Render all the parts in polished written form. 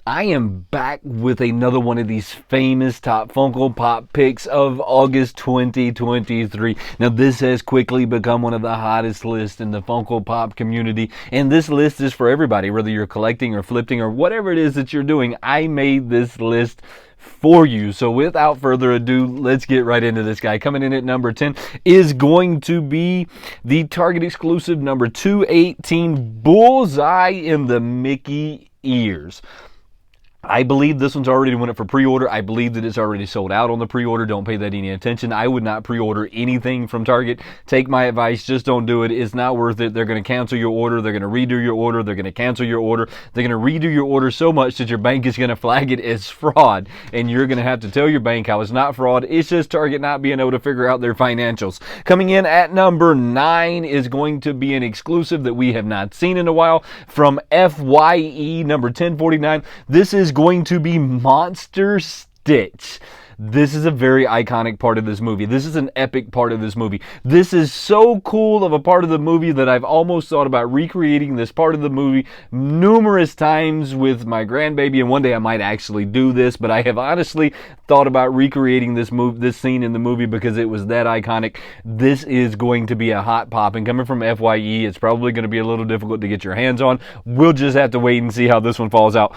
I am back with another one of these famous top Funko Pop picks of August 2023. Now, this has quickly become one of the hottest lists in the Funko Pop community, and this list is for everybody, whether you're collecting or flipping or whatever it is that you're doing. I made this list for you. So without further ado, let's get right into this guy. Coming in at number 10 is going to be the Target exclusive number 218 Bullseye in the Mickey ears. I believe this one's already went up for pre-order. I believe that it's already sold out on the pre-order. Don't pay that any attention. I would not pre-order anything from Target. Take my advice. Just don't do it. It's not worth it. They're going to cancel your order. They're going to redo your order. They're going to cancel your order. They're going to redo your order so much that your bank is going to flag it as fraud. And you're going to have to tell your bank how it's not fraud. It's just Target not being able to figure out their financials. Coming in at number 9 is going to be an exclusive that we have not seen in a while from FYE number 1049. This is going to be Monster Stitch. This is a very iconic part of this movie. This is an epic part of this movie. This is so cool of a part of the movie that I've almost thought about recreating this part of the movie numerous times with my grandbaby, and one day I might actually do this, but I have honestly thought about recreating this scene in the movie because it was that iconic. This is going to be a hot pop, and coming from FYE, it's probably going to be a little difficult to get your hands on. We'll just have to wait and see how this one falls out.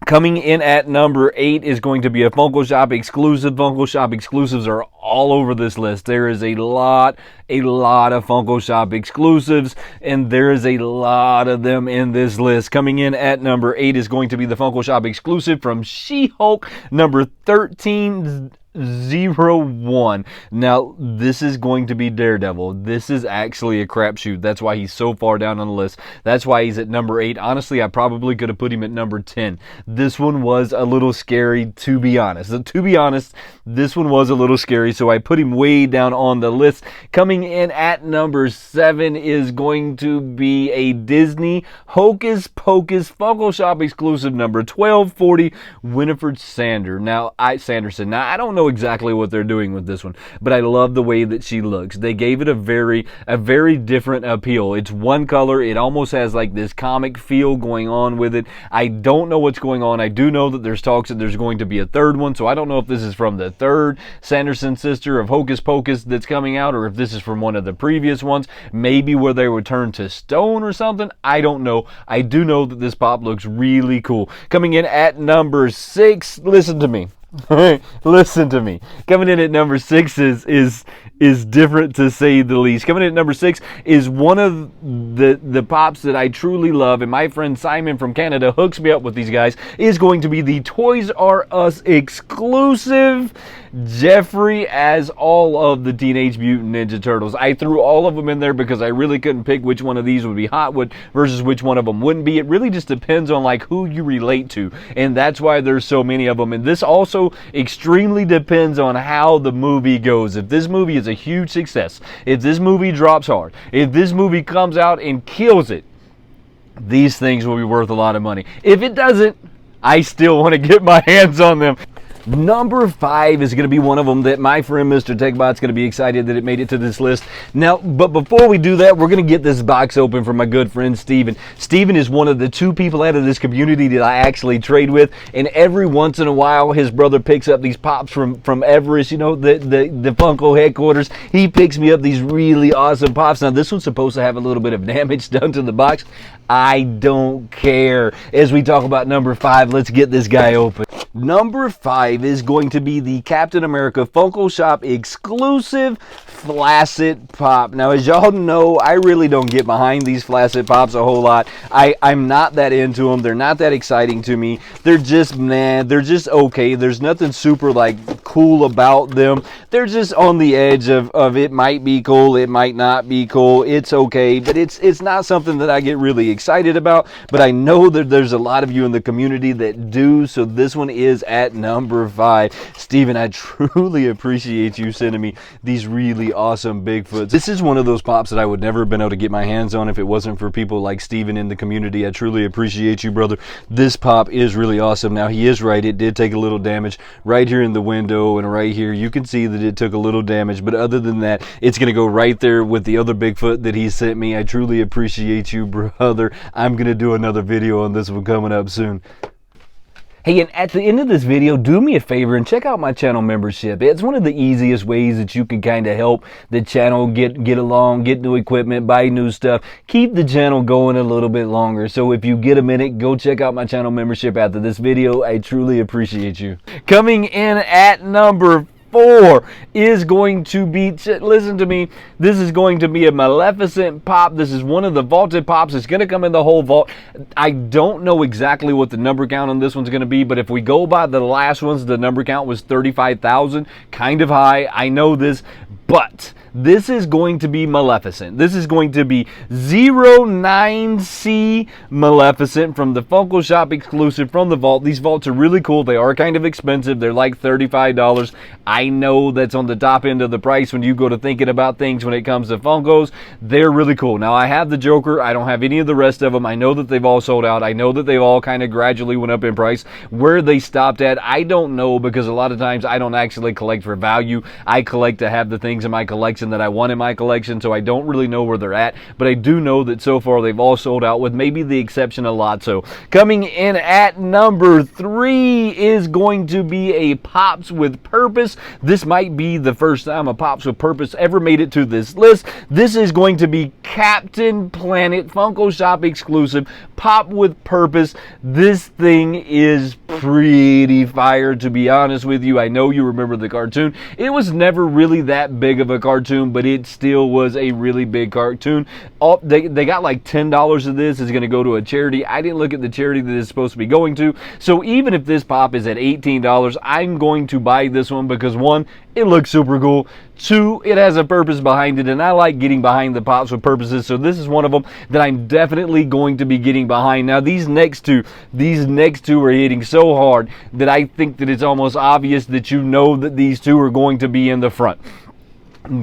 Coming in at number 8 is going to be a Funko Shop exclusive. Funko Shop exclusives are all over this list. There is a lot of Funko Shop exclusives, and there is a lot of them in this list. Coming in at number 8 is going to be the Funko Shop exclusive from She-Hulk, number 1301. Now, this is going to be Daredevil. This is actually a crapshoot. That's why he's so far down on the list. That's why he's at number 8. Honestly, I probably could have put him at number 10. This one was a little scary, to be honest. To be honest, this one was a little scary, so I put him way down on the list. Coming in at number 7 is going to be a Disney Hocus Pocus Funko Shop exclusive number 1240 Winifred Sanderson. Now, I don't know exactly what they're doing with this one, but I love the way that she looks. They gave it a very different appeal. It's one color. It almost has like this comic feel going on with it. I don't know what's going on. I do know that there's talks that there's going to be a third one, so I don't know if this is from the third Sanderson sister of Hocus Pocus that's coming out, or if this is from one of the previous ones, maybe where they would turn to stone or something. I don't know. I do know that this pop looks really cool. Coming in at number 6, listen to me. Listen to me. Coming in at number 6 is different, to say the least. Coming in at number 6 is one of the pops that I truly love, and my friend Simon from Canada hooks me up with these guys, is going to be the Toys R Us exclusive Jeffrey as all of the Teenage Mutant Ninja Turtles. I threw all of them in there because I really couldn't pick which one of these would be hot versus which one of them wouldn't be. It really just depends on like who you relate to, and that's why there's so many of them. And this also extremely depends on how the movie goes. If this movie is a huge success, if this movie drops hard, if this movie comes out and kills it, these things will be worth a lot of money. If it doesn't, I still want to get my hands on them. Number 5 is going to be one of them that my friend Mr. TechBot's going to be excited that it made it to this list. Now, but before we do that, we're going to get this box open for my good friend Steven. Steven is one of the 2 people out of this community that I actually trade with, and every once in a while his brother picks up these pops from Everest, you know, the Funko headquarters. He picks me up these really awesome pops. Now, this one's supposed to have a little bit of damage done to the box. I don't care. As we talk about number 5, let's get this guy open. Number 5 is going to be the Captain America Funko Shop exclusive Flaccid Pop. Now, as y'all know, I really don't get behind these Flaccid Pops a whole lot. I'm not that into them. They're not that exciting to me. They're just, they're just okay. There's nothing super, like, cool about them. They're just on the edge of it might be cool, it might not be cool. It's okay, but it's not something that I get really excited about, but I know that there's a lot of you in the community that do, so this one is at number 5. Steven, I truly appreciate you sending me these really awesome Bigfoots. This is one of those pops that I would never have been able to get my hands on if it wasn't for people like Steven in the community. I truly appreciate you, brother. This pop is really awesome. Now, he is right, it did take a little damage right here in the window and right here. You can see that it took a little damage, but other than that, it's going to go right there with the other Bigfoot that he sent me. I truly appreciate you, brother. I'm going to do another video on this one coming up soon. Hey, and at the end of this video, do me a favor and check out my channel membership. It's one of the easiest ways that you can kind of help the channel get along, get new equipment, buy new stuff, keep the channel going a little bit longer. So if you get a minute, go check out my channel membership after this video. I truly appreciate you. Coming in at number 4 is going to be, listen to me, this is going to be a Maleficent pop. This is one of the vaulted pops. It's going to come in the whole vault. I don't know exactly what the number count on this one's going to be, but if we go by the last ones, the number count was 35,000. Kind of high, I know this, but this is going to be Maleficent. This is going to be 09C Maleficent from the Funko Shop exclusive from the vault. These vaults are really cool. They are kind of expensive. They're like $35. I know that's on the top end of the price when you go to thinking about things when it comes to Funkos. They're really cool. Now, I have the Joker. I don't have any of the rest of them. I know that they've all sold out. I know that they've all kind of gradually went up in price. Where they stopped at, I don't know, because a lot of times I don't actually collect for value. I collect to have the things in my collection that I want in my collection, so I don't really know where they're at, but I do know that so far they've all sold out, with maybe the exception of Lotso. Coming in at number 3 is going to be a Pops with Purpose. This might be the first time a Pops with Purpose ever made it to this list. This is going to be Captain Planet Funko Shop exclusive Pop with Purpose. This thing is pretty fire, to be honest with you. I know you remember the cartoon. It was never really that big of a cartoon, but it still was a really big cartoon. They got like $10 of this is going to go to a charity. I didn't look at the charity that it's supposed to be going to, so even if this pop is at $18, I'm going to buy this one because 1, it looks super cool. 2, it has a purpose behind it, and I like getting behind the pops with purposes, so this is one of them that I'm definitely going to be getting behind. Now, these next two are hitting so hard that I think that it's almost obvious that you know that these two are going to be in the front.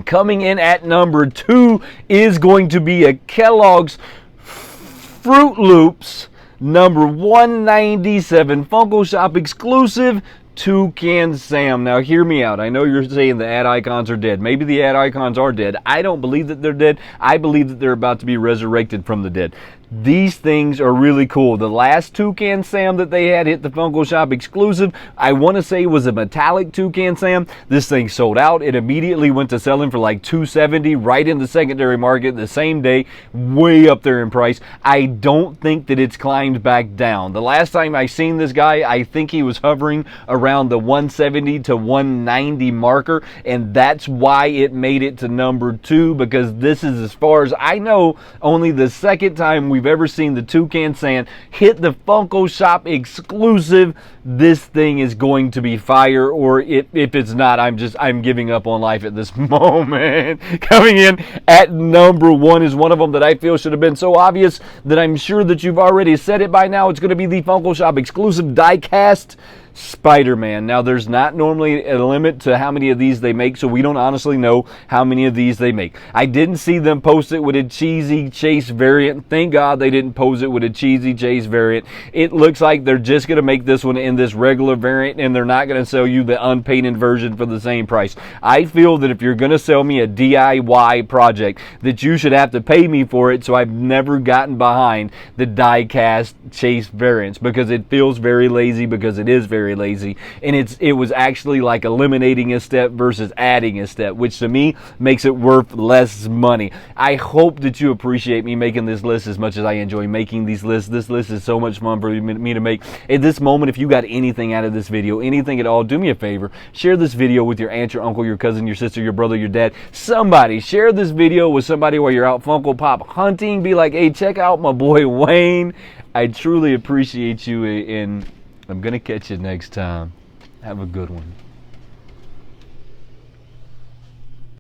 Coming in at number 2 is going to be a Kellogg's Fruit Loops number 197 Funko Shop exclusive Toucan Sam. Now, hear me out. I know you're saying the ad icons are dead. Maybe the ad icons are dead. I don't believe that they're dead. I believe that they're about to be resurrected from the dead. These things are really cool. The last Toucan Sam that they had hit the Funko Shop exclusive, I want to say was a metallic Toucan Sam. This thing sold out. It immediately went to selling for like $270 right in the secondary market the same day, way up there in price. I don't think that it's climbed back down. The last time I seen this guy, I think he was hovering around the 170 to 190 marker, and that's why it made it to number 2, because this is, as far as I know, only the second time we've ever seen the Toucan Sam hit the Funko Shop exclusive. This thing is going to be fire, or if it's not, I'm giving up on life at this moment. Coming in at number 1 is one of them that I feel should have been so obvious that I'm sure that you've already said it by now. It's going to be the Funko Shop exclusive die-cast Spider-Man. Now, there's not normally a limit to how many of these they make, so we don't honestly know how many of these they make. I didn't see them post it with a cheesy Chase variant. Thank God they didn't post it with a cheesy Chase variant. It looks like they're just going to make this one in this regular variant, and they're not going to sell you the unpainted version for the same price. I feel that if you're going to sell me a DIY project, that you should have to pay me for it, so I've never gotten behind the die-cast Chase variants, because it feels very lazy, because it is very lazy, and it was actually like eliminating a step versus adding a step, which to me makes it worth less money. I hope that you appreciate me making this list as much as I enjoy making these lists. This list is so much fun for me to make. At this moment, if you got anything out of this video, anything at all, do me a favor, share this video with your aunt, your uncle, your cousin, your sister, your brother, your dad, somebody. Share this video with somebody while you're out Funko Pop hunting. Be like, hey, check out my boy Wayne. I truly appreciate you, and I'm going to catch you next time. Have a good one.